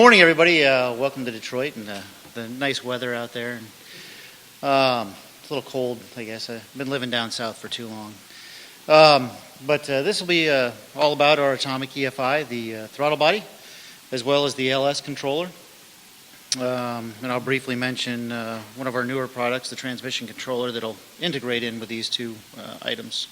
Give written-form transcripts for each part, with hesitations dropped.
morning, everybody. Welcome to Detroit and the nice weather out there. It's a little cold, I guess. I've been living down south for too long. But this will be all about our atomic EFI, the throttle body, as well as the LS controller. And I'll briefly mention one of our newer products, the transmission controller, that'll integrate in with these two items.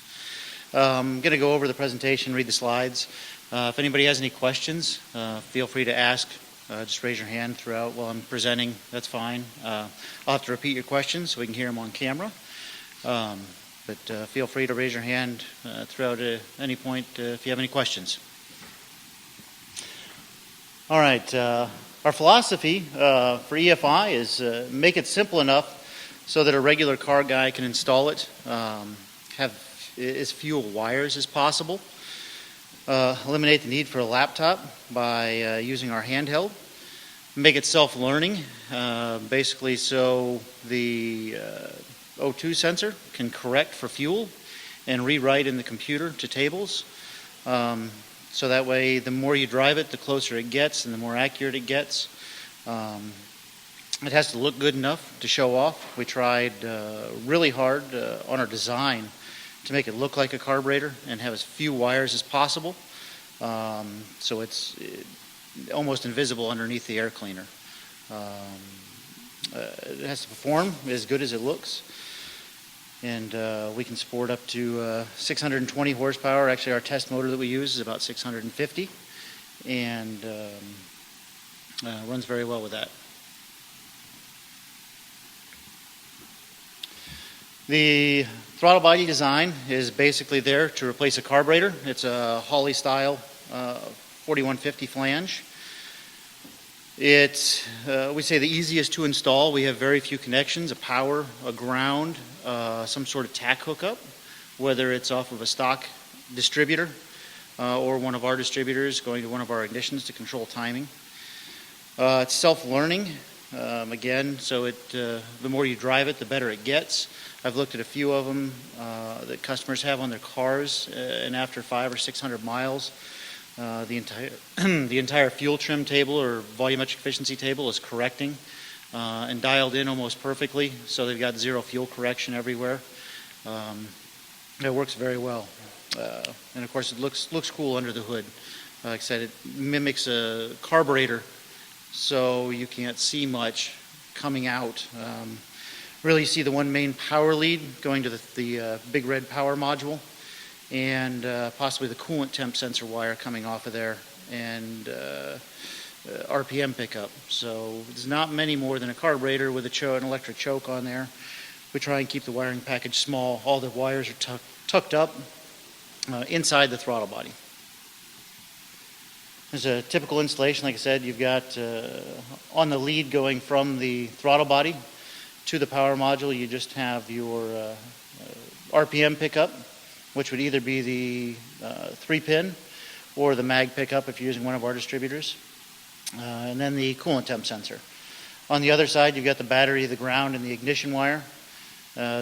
I'm going to go over the presentation, read the slides. If anybody has any questions, feel free to ask. Just raise your hand throughout while I'm presenting. That's fine. I'll have to repeat your questions so we can hear them on camera. But feel free to raise your hand throughout at any point if you have any questions. All right. Our philosophy for EFI is make it simple enough so that a regular car guy can install it, have as few wires as possible. Eliminate the need for a laptop by using our handheld. Make it self-learning, basically so the O2 sensor can correct for fuel and rewrite in the computer to tables. So that way the more you drive it, the closer it gets and the more accurate it gets. It has to look good enough to show off. We tried really hard on our design to make it look like a carburetor and have as few wires as possible, so it's almost invisible underneath the air cleaner. It has to perform as good as it looks, and we can support up to 620 horsepower. Actually, our test motor that we use is about 650, and runs very well with that. The throttle body design is basically there to replace a carburetor. It's a Holley style 4150 flange. It's, we say, the easiest to install. We have very few connections, a power, a ground, some sort of tack hookup, whether it's off of a stock distributor or one of our distributors going to one of our ignitions to control timing. It's self-learning, again, so the more you drive it, the better it gets. I've looked at a few of them that customers have on their cars, and after 500 or 600 miles, the entire fuel trim table or volumetric efficiency table is correcting and dialed in almost perfectly, so they've got zero fuel correction everywhere. It works very well, and of course it looks cool under the hood. Like I said, it mimics a carburetor, so you can't see much coming out. Really, you see the one main power lead going to the big red power module, and possibly the coolant temp sensor wire coming off of there, and RPM pickup. So it's not many more than a carburetor with an electric choke on there. We try and keep the wiring package small. All the wires are tucked up inside the throttle body. There's a typical installation. Like I said, you've got on the lead going from the throttle body to the power module, you just have your RPM pickup, which would either be the 3-pin or the mag pickup if you're using one of our distributors, and then the coolant temp sensor. On the other side, you've got the battery, the ground, and the ignition wire.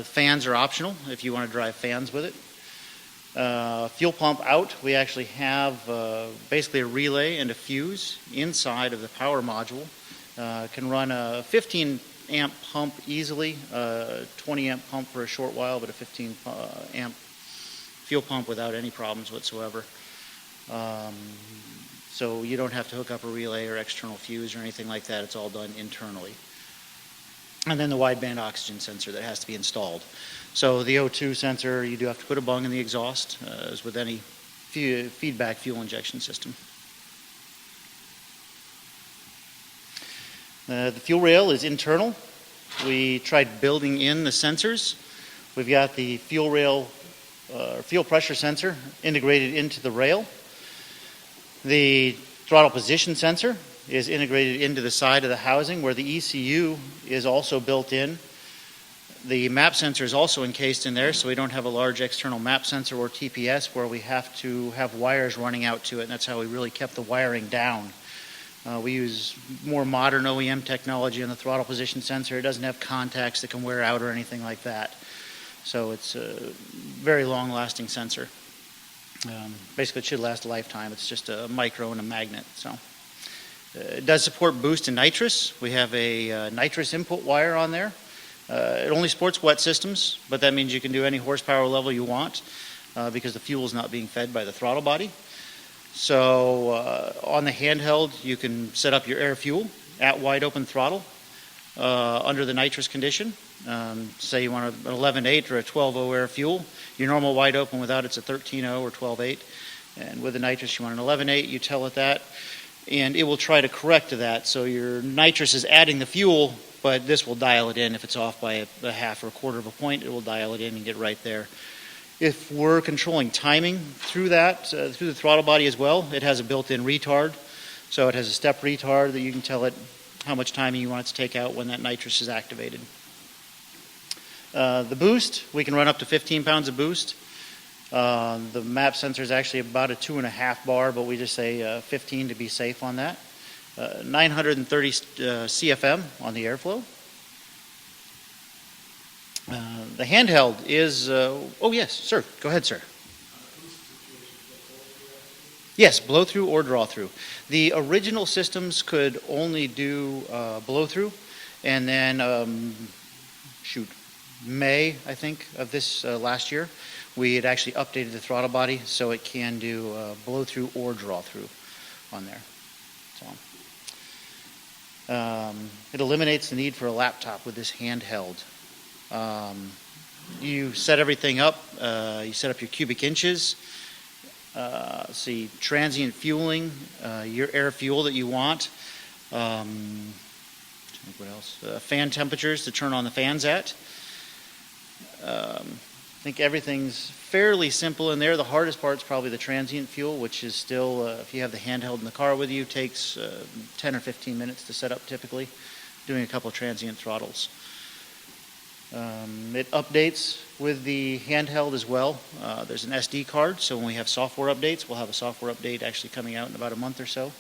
Fans are optional if you want to drive fans with it. Fuel pump out, we actually have basically a relay and a fuse inside of the power module. Can run a 15 amp pump easily, 20 amp pump for a short while, but a 15 amp fuel pump without any problems whatsoever. So you don't have to hook up a relay or external fuse or anything like that. It's all done internally. And then the wideband oxygen sensor that has to be installed. So the O2 sensor, you do have to put a bung in the exhaust, as with any feedback fuel injection system. The fuel rail is internal. We tried building in the sensors. We've got the fuel rail, fuel pressure sensor integrated into the rail. The throttle position sensor is integrated into the side of the housing where the ECU is also built in. The map sensor is also encased in there, so we don't have a large external map sensor or TPS where we have to have wires running out to it, and that's how we really kept the wiring down. We use more modern OEM technology on the throttle position sensor. It doesn't have contacts that can wear out or anything like that. So it's a very long-lasting sensor. Basically, it should last a lifetime. It's just a micro and a magnet. So It does support boost and nitrous. We have a nitrous input wire on there. It only supports wet systems, but that means you can do any horsepower level you want because the fuel is not being fed by the throttle body. So on the handheld, you can set up your air fuel at wide open throttle under the nitrous condition. Say you want an 11.8 or a 12.0 air fuel. Your normal wide open without it's a 13.0 or 12.8. And with the nitrous, you want an 11.8, you tell it that. And it will try to correct to that. So your nitrous is adding the fuel, but this will dial it in. If it's off by a half or a quarter of a point, it will dial it in and get right there. If we're controlling timing through that, through the throttle body as well, it has a built-in retard. So it has a step retard that you can tell it how much timing you want it to take out when that nitrous is activated. The boost, we can run up to 15 pounds of boost. The map sensor is actually about a 2.5 bar, but we just say 15 to be safe on that. 930 CFM on the airflow. The handheld is, oh yes, sir, go ahead, sir. Yes, blow through or draw through. The original systems could only do blow through, and then, May, I think, of this last year, we had actually updated the throttle body so it can do blow through or draw through on there. So it eliminates the need for a laptop with this handheld. You set everything up. You set up your cubic inches. See, transient fueling, your air fuel that you want. What else? Fan temperatures to turn on the fans at. I think everything's fairly simple in there. The hardest part is probably the transient fuel, which is still, if you have the handheld in the car with you, takes 10 or 15 minutes to set up typically, doing a couple of transient throttles. It updates with the handheld as well. There's an SD card, so when we have software updates, we'll have a software update actually coming out in about a month or so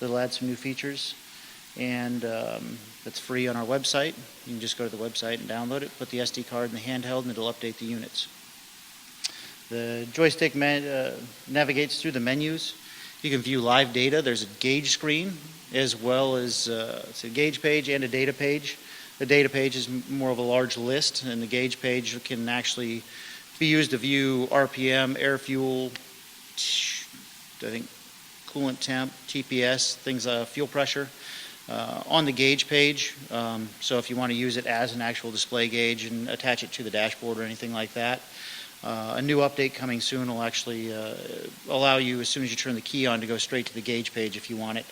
that'll add some new features. And that's free on our website. You can just go to the website and download it, put the SD card in the handheld, and it'll update the units. The joystick navigates through the menus. You can view live data. There's a gauge screen as well as it's a gauge page and a data page. The data page is more of a large list, and the gauge page can actually be used to view RPM, air fuel, I think coolant temp, TPS, things, fuel pressure. On the gauge page, so if you want to use it as an actual display gauge and attach it to the dashboard or anything like that. A new update coming soon will actually allow you, as soon as you turn the key on, to go straight to the gauge page if you want it.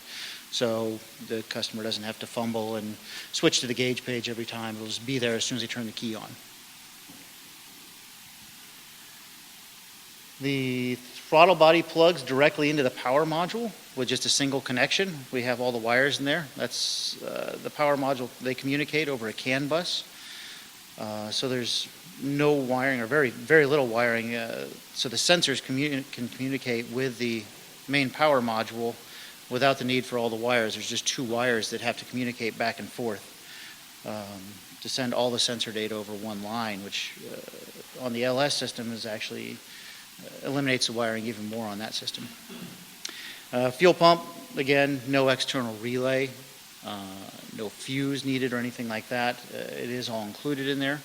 So the customer doesn't have to fumble and switch to the gauge page every time. It'll just be there as soon as they turn the key on. The throttle body plugs directly into the power module with just a single connection. We have all the wires in there. That's the power module. They communicate over a CAN bus. So there's no wiring or very, very little wiring. So the sensors can communicate with the main power module without the need for all the wires. There's just two wires that have to communicate back and forth to send all the sensor data over one line, which on the LS system is actually eliminates the wiring even more on that system. Fuel pump, again, no external relay, no fuse needed or anything like that. It is all included in there.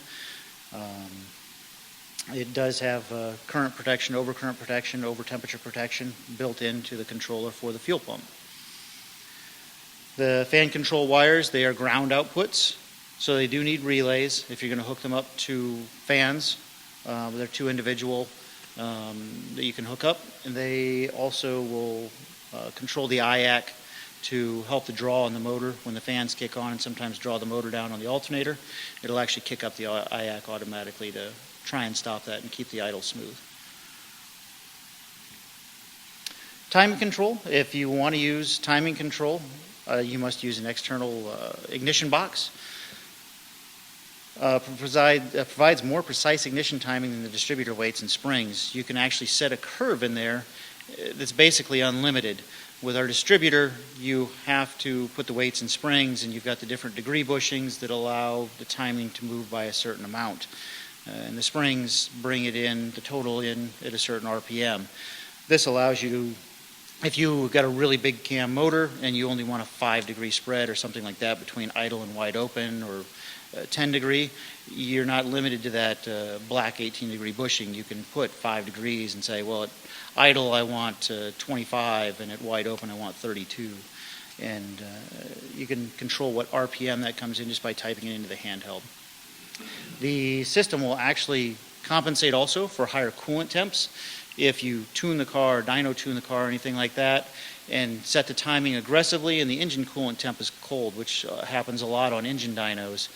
It does have current protection, overcurrent protection, over temperature protection built into the controller for the fuel pump. The fan control wires, they are ground outputs, so they do need relays if you're going to hook them up to fans. They're two individual that you can hook up, and they also will control the IAC to help the draw on the motor when the fans kick on, and sometimes draw the motor down on the alternator. It'll actually kick up the IAC automatically to try and stop that and keep the idle smooth. Timing control. If you want to use timing control, you must use an external ignition box. Provides more precise ignition timing than the distributor weights and springs. You can actually set a curve in there that's basically unlimited. With our distributor, you have to put the weights and springs, and you've got the different degree bushings that allow the timing to move by a certain amount. And the springs bring it in, the total in, at a certain RPM. This allows you to If you've got a really big cam motor and you only want a 5-degree spread or something like that between idle and wide open, or 10 degree, you're not limited to that black 18-degree bushing. You can put 5 degrees and say, well, at idle I want 25, and at wide open I want 32. And you can control what RPM that comes in just by typing it into the handheld. The system will actually compensate also for higher coolant temps. If you tune the car, dyno tune the car, or anything like that, and set the timing aggressively and the engine coolant temp is cold, which happens a lot on engine dynos,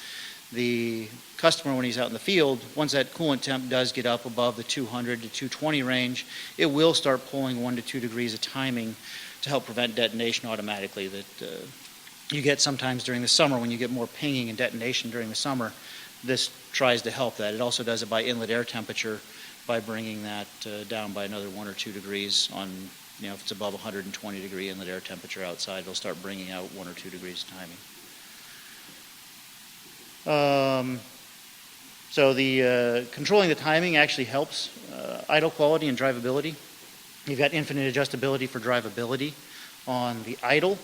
the customer, when he's out in the field, once that coolant temp does get up above the 200 to 220 range, it will start pulling 1 to 2 degrees of timing to help prevent detonation automatically that you get sometimes during the summer when you get more pinging and detonation during the summer. This tries to help that. It also does it by inlet air temperature, by bringing that down by another 1 or 2 degrees on, if it's above 120 degree inlet air temperature outside, it'll start bringing out 1 or 2 degrees of timing. So the controlling the timing actually helps idle quality and drivability. You've got infinite adjustability for drivability on the idle.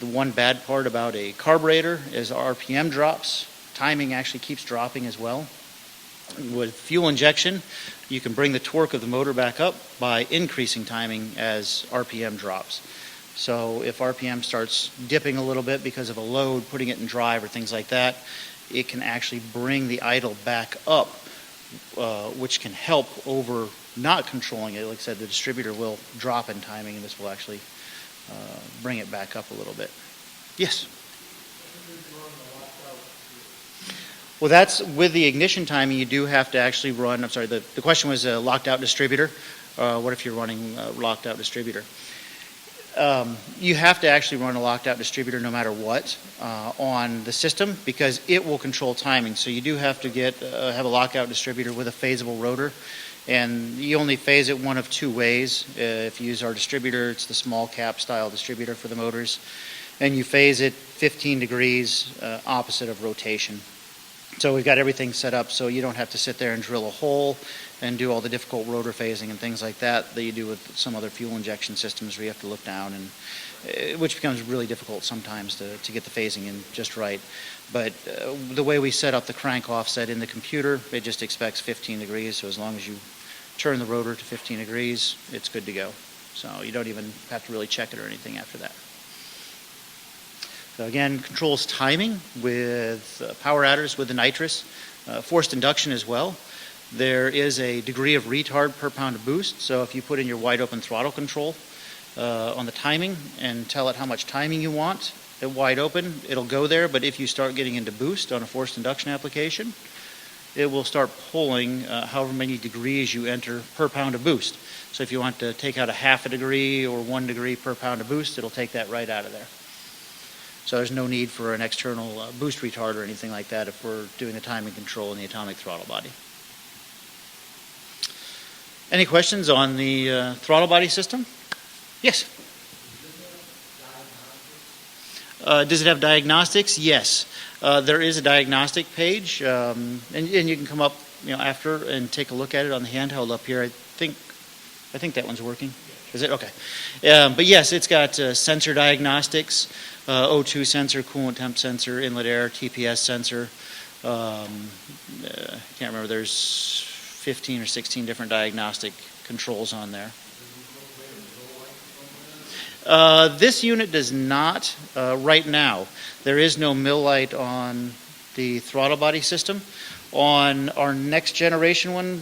The one bad part about a carburetor is RPM drops. Timing actually keeps dropping as well. With fuel injection, you can bring the torque of the motor back up by increasing timing as RPM drops. So if RPM starts dipping a little bit because of a load, putting it in drive or things like that, it can actually bring the idle back up, which can help over not controlling it. Like I said, the distributor will drop in timing, and this will actually bring it back up a little bit. Yes? Well, that's with the ignition timing, you do have to actually run, I'm sorry, the question was a locked out distributor. What if you're running a locked out distributor? You have to actually run a locked out distributor no matter what on the system, because it will control timing. So you do have to have a lockout distributor with a phasable rotor, and you only phase it one of 2 ways. If you use our distributor, it's the small cap style distributor for the motors, and you phase it 15 degrees opposite of rotation. So we've got everything set up so you don't have to sit there and drill a hole and do all the difficult rotor phasing and things like that you do with some other fuel injection systems where you have to look down, and which becomes really difficult sometimes to get the phasing in just right. But the way we set up the crank offset in the computer, it just expects 15 degrees, so as long as you turn the rotor to 15 degrees, it's good to go. So you don't even have to really check it or anything after that. So again, controls timing with power adders with the nitrous, forced induction as well. There is a degree of retard per pound of boost, so if you put in your wide open throttle control on the timing and tell it how much timing you want at wide open, it'll go there, but if you start getting into boost on a forced induction application, it will start pulling however many degrees you enter per pound of boost. So if you want to take out a 1/2 degree or 1 degree per pound of boost, it'll take that right out of there. So there's no need for an external boost retard or anything like that if we're doing the timing control in the atomic throttle body. Any questions on the throttle body system? Yes? Does it have diagnostics? Yes. There is a diagnostic page, and you can come up after and take a look at it on the handheld up here. I think that one's working. Is it? Okay. But yes, it's got sensor diagnostics, O2 sensor, coolant temp sensor, inlet air, TPS sensor. I can't remember. There's 15 or 16 different diagnostic controls on there. This unit does not right now. There is no mill light on the throttle body system. On our next generation one,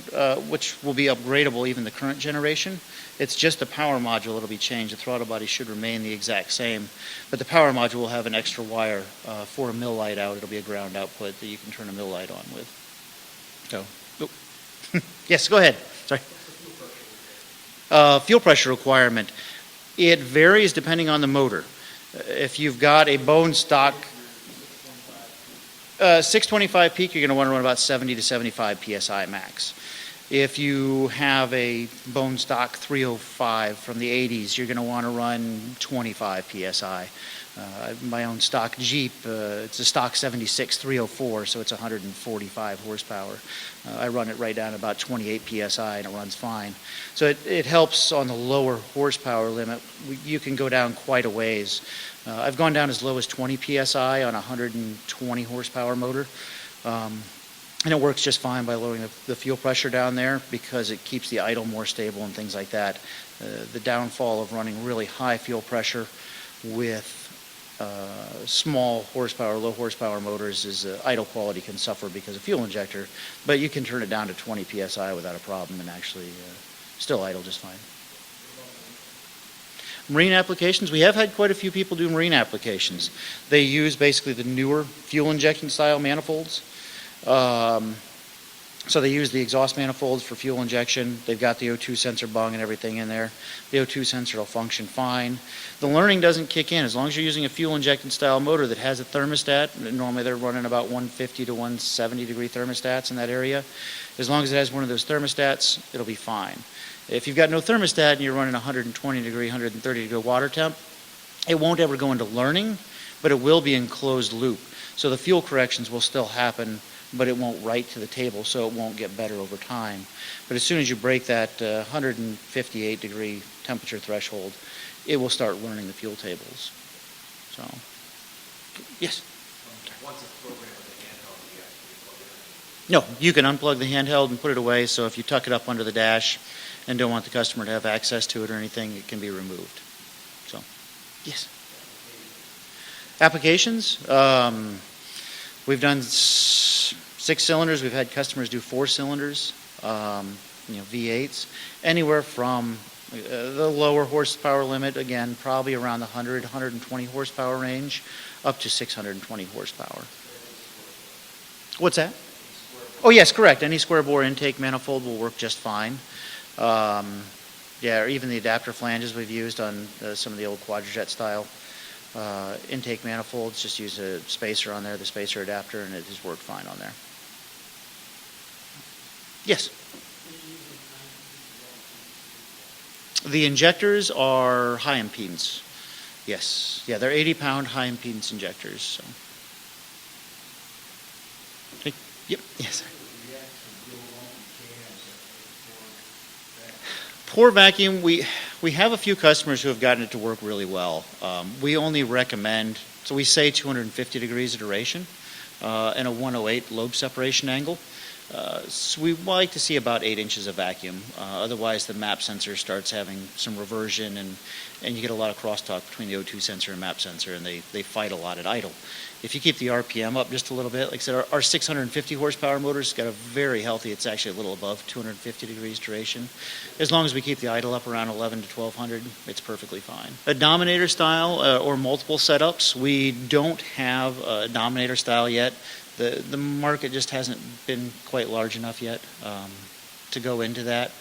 which will be upgradable, even the current generation, it's just the power module that'll be changed. The throttle body should remain the exact same, but the power module will have an extra wire for a mill light out. It'll be a ground output that you can turn a mill light on with. So, yes, go ahead. Sorry. Fuel pressure requirement. It varies depending on the motor. If you've got a bone stock 625 peak, you're going to want to run about 70 to 75 psi max. If you have a bone stock 305 from the 80s, you're going to want to run 25 psi. My own stock Jeep, it's a stock 76 304, so it's 145 horsepower. I run it right down to about 28 psi, and it runs fine. So it helps on the lower horsepower limit. You can go down quite a ways. I've gone down as low as 20 psi on a 120 horsepower motor. And it works just fine by lowering the fuel pressure down there because it keeps the idle more stable and things like that. The downfall of running really high fuel pressure with small horsepower, low horsepower motors is idle quality can suffer because of fuel injector, but you can turn it down to 20 psi without a problem and actually still idle just fine. Marine applications, we have had quite a few people do marine applications. They use basically the newer fuel injection style manifolds. So they use the exhaust manifolds for fuel injection. They've got the O2 sensor bung and everything in there. The O2 sensor will function fine. The learning doesn't kick in as long as you're using a fuel injected style motor that has a thermostat. Normally they're running about 150 to 170 degree thermostats in that area. As long as it has one of those thermostats, it'll be fine. If you've got no thermostat and you're running 120 degree, 130 degree water temp, it won't ever go into learning, but it will be in closed loop. So the fuel corrections will still happen, but it won't write to the table, so it won't get better over time. But as soon as you break that 158 degree temperature threshold, it will start learning the fuel tables. So, yes? Once it's programmed with the handheld, you have to plug it in? No, you can unplug the handheld and put it away, so if you tuck it up under the dash and don't want the customer to have access to it or anything, it can be removed. So, yes? Applications? We've done 6 cylinders. We've had customers do 4 cylinders, V8s, anywhere from the lower horsepower limit, again, probably around the 100, 120 horsepower range, up to 620 horsepower. What's that? Oh, yes, correct. Any square bore intake manifold will work just fine. Yeah, or even the adapter flanges we've used on some of the old Quadrajet style intake manifolds, just use a spacer on there, the spacer adapter, and it has worked fine on there. Yes? The injectors are high impedance. Yes. Yeah, they're 80-pound high impedance injectors. So. Okay. Yep. Yes, sir. Pour vacuum, we have a few customers who have gotten it to work really well. We only recommend, so we say 250 degrees of duration and a 108 lobe separation angle. So we like to see about 8 inches of vacuum. Otherwise, the map sensor starts having some reversion, and you get a lot of crosstalk between the O2 sensor and map sensor, and they fight a lot at idle. If you keep the RPM up just a little bit, like I said, our 650 horsepower motor's got a very healthy, it's actually a little above 250 degrees duration. As long as we keep the idle up around 11 to 1200, it's perfectly fine. A Dominator style or multiple setups, we don't have a Dominator style yet. The market just hasn't been quite large enough yet to go into that.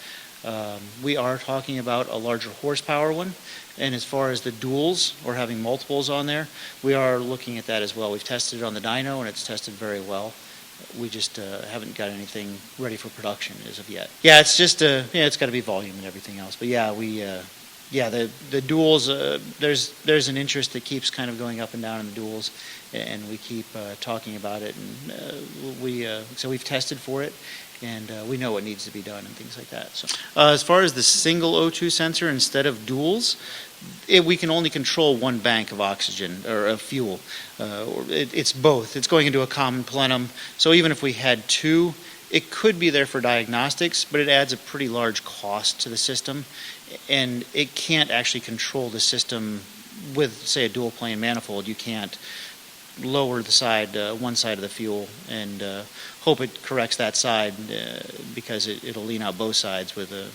We are talking about a larger horsepower one, and as far as the duals or having multiples on there, we are looking at that as well. We've tested it on the dyno and it's tested very well. We just haven't got anything ready for production as of yet. Yeah, it's just it's got to be volume and everything else. But yeah, the duals, there's an interest that keeps kind of going up and down in the duals, and we keep talking about it, and so we've tested for it, and we know what needs to be done and things like that. So as far as the single O2 sensor instead of duals, we can only control one bank of oxygen or of fuel. It's both. It's going into a common plenum. So even if we had 2, it could be there for diagnostics, but it adds a pretty large cost to the system, and it can't actually control the system with, say, a dual plane manifold. You can't lower the side, one side of the fuel, and hope it corrects that side because it'll lean out both sides with a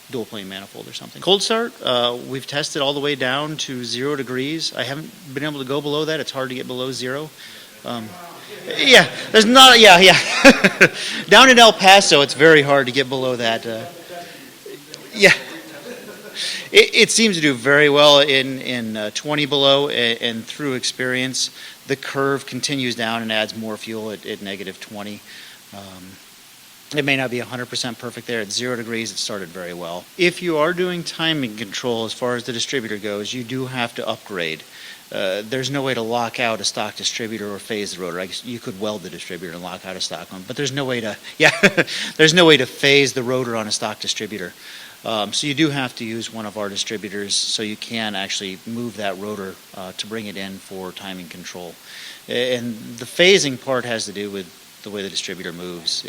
dual plane manifold or something. Cold start, we've tested all the way down to 0 degrees. I haven't been able to go below that. It's hard to get below 0. Yeah, there's not. Yeah. Down in El Paso, it's very hard to get below that. Yeah. It seems to do very well in 20 below, and through experience, the curve continues down and adds more fuel at negative 20. It may not be 100% perfect there. At 0 degrees, it started very well. If you are doing timing control as far as the distributor goes, you do have to upgrade. There's no way to lock out a stock distributor or phase the rotor. I guess you could weld the distributor and lock out a stock one, but there's no way to, there's no way to phase the rotor on a stock distributor. So you do have to use one of our distributors so you can actually move that rotor to bring it in for timing control. And the phasing part has to do with the way the distributor moves.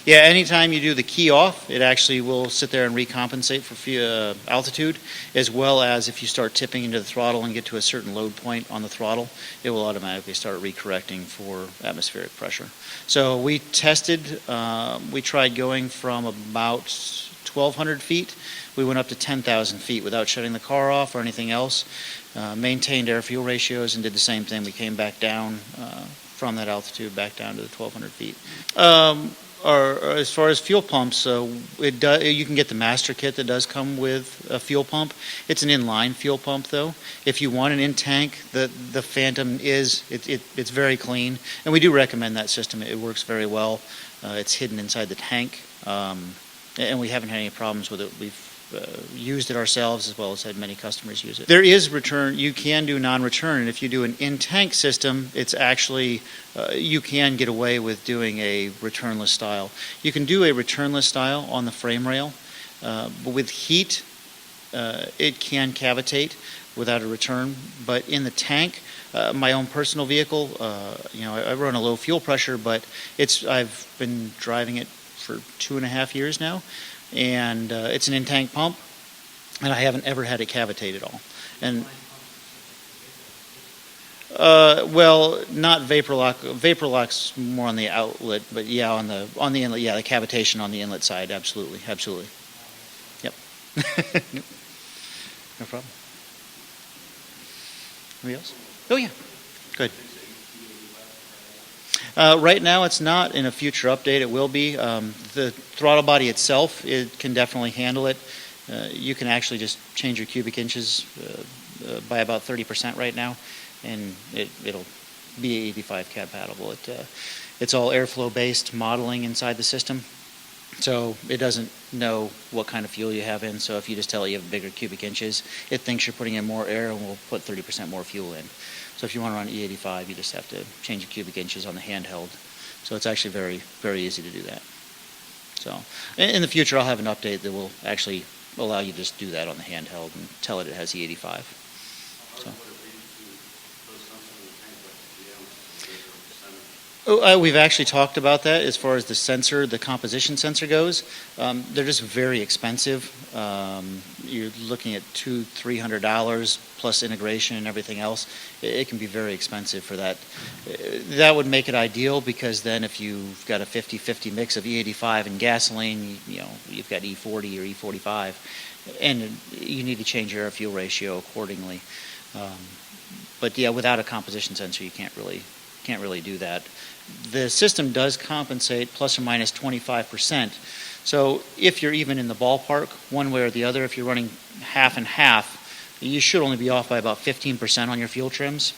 Anytime you do the key off, it actually will sit there and recompensate for altitude, as well as if you start tipping into the throttle and get to a certain load point on the throttle, it will automatically start recorrecting for atmospheric pressure. So we tested, we tried going from about 1,200 feet. We went up to 10,000 feet without shutting the car off or anything else. Maintained air-fuel ratios and did the same thing. We came back down from that altitude back down to the 1,200 feet. Or as far as fuel pumps, you can get the master kit that does come with a fuel pump. It's an inline fuel pump, though. If you want an in-tank, the Phantom it's very clean, and we do recommend that system. It works very well. It's hidden inside the tank, and we haven't had any problems with it. We've used it ourselves, as well as had many customers use it. There is return. You can do non-return, and if you do an in-tank system, it's actually you can get away with doing a returnless style. You can do a returnless style on the frame rail, but with heat, it can cavitate without a return. But in the tank, my own personal vehicle, I run a low fuel pressure, but I've been driving it for 2.5 years now. And it's an in-tank pump, and I haven't ever had it cavitate at all. And not vapor lock. Vapor lock's more on the outlet, but on the inlet, the cavitation on the inlet side, absolutely. Yep. No problem. Anybody else? Oh yeah. Good. Right now it's not. In a future update it will be. The throttle body itself, it can definitely handle it. You can actually just change your cubic inches by about 30% right now, and it'll be E85 compatible. It's all airflow based modeling inside the system, so it doesn't know what kind of fuel you have in. So if you just tell it you have bigger cubic inches, it thinks you're putting in more air and will put 30% more fuel in. So if you want to run E85, you just have to change your cubic inches on the handheld. So it's actually very, very easy to do that. So in the future, I'll have an update that will actually allow you to just do that on the handheld and tell it has E85. So. We've actually talked about that as far as the sensor, the composition sensor goes. They're just very expensive. You're looking at $200-300 plus integration and everything else. It can be very expensive for that. That would make it ideal, because then if you've got a 50-50 mix of E85 and gasoline, you've got E40 or E45, and you need to change your air fuel ratio accordingly. But without a composition sensor, you can't really do that. The system does compensate plus or minus 25%. So if you're even in the ballpark, one way or the other, if you're running half and half, you should only be off by about 15% on your fuel trims.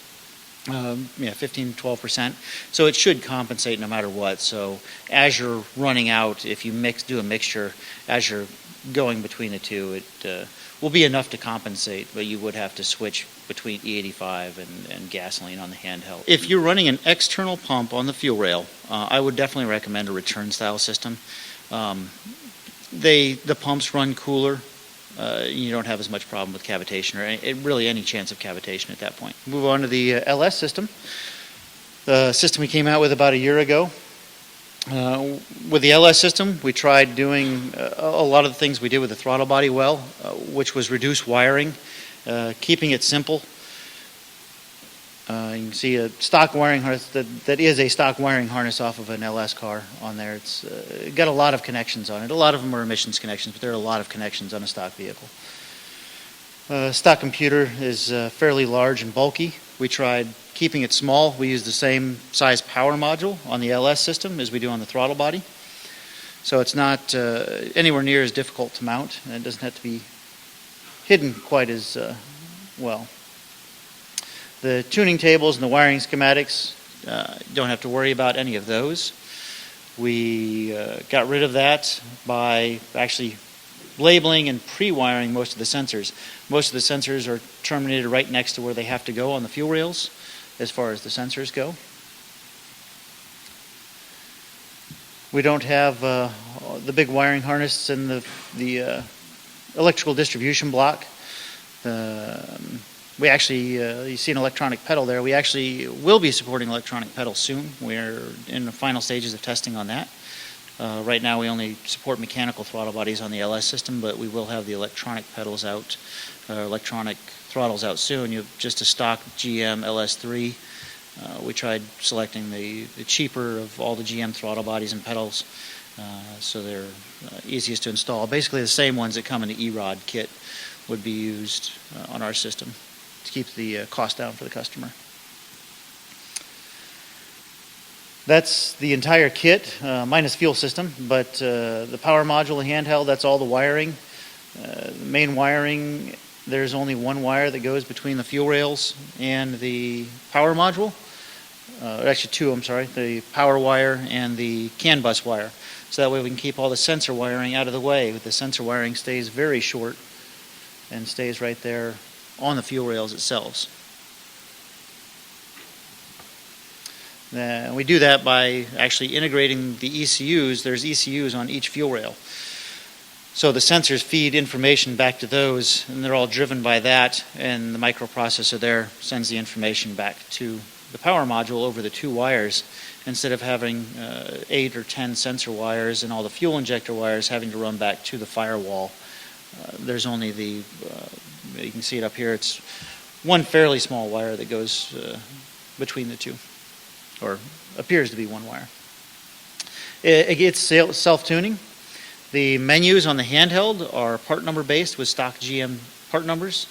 15-12%. So it should compensate no matter what. So as you're running out, if you do a mixture, as you're going between the two, it will be enough to compensate, but you would have to switch between E85 and gasoline on the handheld. If you're running an external pump on the fuel rail, I would definitely recommend a return style system. The pumps run cooler. You don't have as much problem with cavitation or really any chance of cavitation at that point. Move on to the LS system. The system we came out with about a year ago. With the LS system, we tried doing a lot of the things we did with the throttle body which was reduce wiring, keeping it simple. You can see a stock wiring harness that is a stock wiring harness off of an LS car on there. It's got a lot of connections on it. A lot of them are emissions connections, but there are a lot of connections on a stock vehicle. Stock computer is fairly large and bulky. We tried keeping it small. We use the same size power module on the LS system as we do on the throttle body. So it's not anywhere near as difficult to mount, and it doesn't have to be hidden quite as well. The tuning tables and the wiring schematics, don't have to worry about any of those. We got rid of that by actually labeling and pre-wiring most of the sensors. Most of the sensors are terminated right next to where they have to go on the fuel rails as far as the sensors go. We don't have the big wiring harness and the electrical distribution block. We actually, you see an electronic pedal there. We actually will be supporting electronic pedals soon. We're in the final stages of testing on that. Right now we only support mechanical throttle bodies on the LS system, but we will have the electronic pedals out, electronic throttles out soon. You have just a stock GM LS3. We tried selecting the cheaper of all the GM throttle bodies and pedals, so they're easiest to install. Basically the same ones that come in the E-Rod kit would be used on our system to keep the cost down for the customer. That's the entire kit, minus fuel system, but the power module, the handheld, that's all the wiring. The main wiring, there's only one wire that goes between the fuel rails and the power module. Actually two, I'm sorry, the power wire and the CAN bus wire. So that way we can keep all the sensor wiring out of the way. The sensor wiring stays very short and stays right there on the fuel rails itself. We do that by actually integrating the ECUs. There's ECUs on each fuel rail. So the sensors feed information back to those, and they're all driven by that, and the microprocessor there sends the information back to the power module over the two wires, instead of having 8 or 10 sensor wires and all the fuel injector wires having to run back to the firewall. There's only the, you can see it up here, it's one fairly small wire that goes between the two, or appears to be one wire. It's self-tuning. The menus on the handheld are part number based with stock GM part numbers.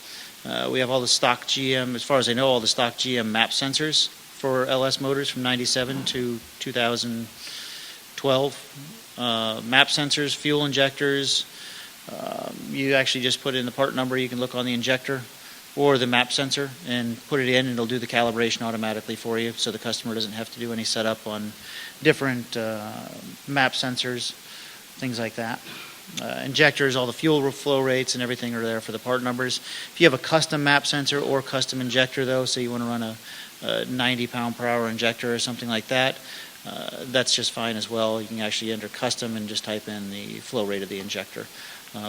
We have all the stock GM, as far as I know, all the stock GM map sensors for LS motors from 97 to 2012. Map sensors, fuel injectors. You actually just put in the part number. You can look on the injector or the map sensor and put it in, and it'll do the calibration automatically for you, so the customer doesn't have to do any setup on different map sensors, things like that. Injectors, all the fuel flow rates and everything are there for the part numbers. If you have a custom map sensor or custom injector, though, say you want to run a 90 pound per hour injector or something like that, that's just fine as well. You can actually enter custom and just type in the flow rate of the injector,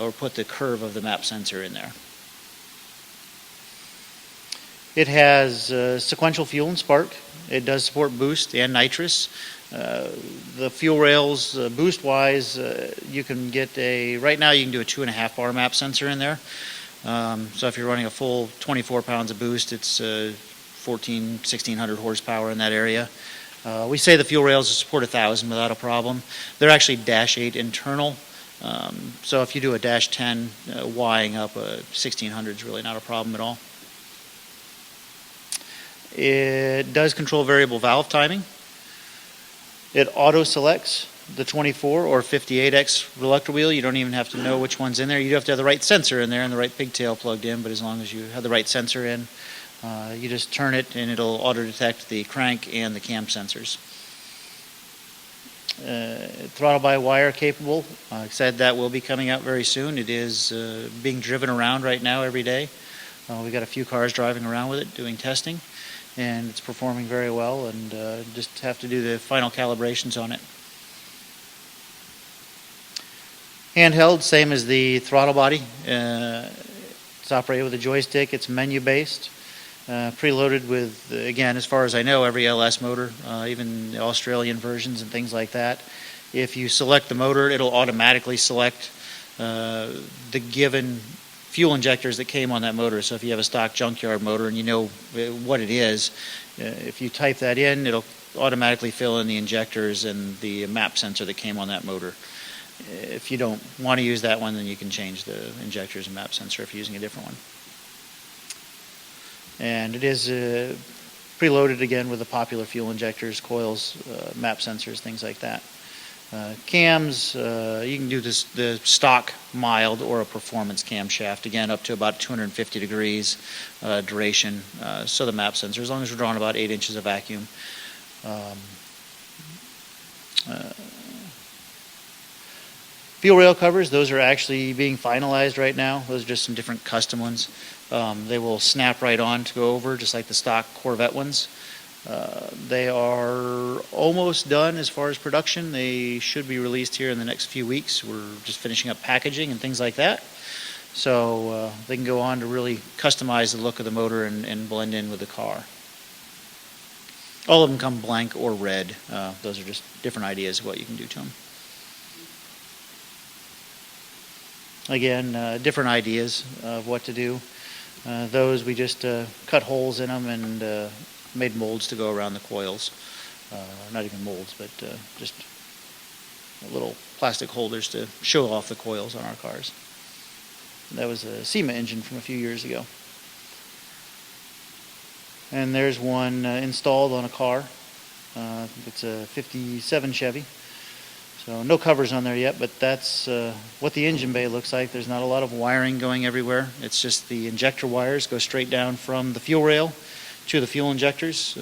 or put the curve of the map sensor in there. It has sequential fuel and spark. It does support boost and nitrous. The fuel rails, boost-wise, you can get right now you can do a 2.5 bar map sensor in there. So if you're running a full 24 pounds of boost, it's 1,600 horsepower in that area. We say the fuel rails support 1,000 without a problem. They're actually -8 internal. So if you do a -10, Ying up a 1,600 is really not a problem at all. It does control variable valve timing. It auto-selects the 24 or 58X reluctor wheel. You don't even have to know which one's in there. You do have to have the right sensor in there and the right pigtail plugged in, but as long as you have the right sensor in, you just turn it and it'll auto-detect the crank and the cam sensors. Throttle-by-wire capable. Like I said, that will be coming out very soon. It is being driven around right now every day. We've got a few cars driving around with it doing testing, and it's performing very well, and just have to do the final calibrations on it. Handheld, same as the throttle body. It's operated with a joystick. It's menu-based, preloaded with, again, as far as I know, every LS motor, even the Australian versions and things like that. If you select the motor, it'll automatically select the given fuel injectors that came on that motor. So if you have a stock junkyard motor and you know what it is, if you type that in, it'll automatically fill in the injectors and the map sensor that came on that motor. If you don't want to use that one, then you can change the injectors and map sensor if you're using a different one. And it is preloaded again with the popular fuel injectors, coils, map sensors, things like that. Cams, you can do this, the stock mild or a performance camshaft, again up to about 250 degrees duration. So the map sensor, as long as we're drawing about 8 inches of vacuum. Fuel rail covers, those are actually being finalized right now. Those are just some different custom ones. They will snap right on to go over, just like the stock Corvette ones. They are almost done as far as production. They should be released here in the next few weeks. We're just finishing up packaging and things like that. So they can go on to really customize the look of the motor and blend in with the car. All of them come blank or red. Those are just different ideas of what you can do to them. Again, different ideas of what to do. Those we just cut holes in them and made molds to go around the coils. Not even molds, but just little plastic holders to show off the coils on our cars. That was a SEMA engine from a few years ago. And there's one installed on a car. It's a 57 Chevy. So no covers on there yet, but that's what the engine bay looks like. There's not a lot of wiring going everywhere. It's just the injector wires go straight down from the fuel rail to the fuel injectors.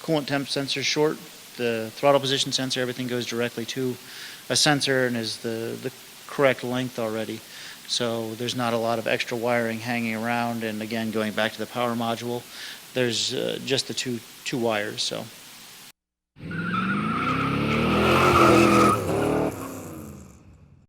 Coolant temp sensor short. The throttle position sensor, everything goes directly to a sensor and is the correct length already. So there's not a lot of extra wiring hanging around. And again, going back to the power module, there's just the two wires. So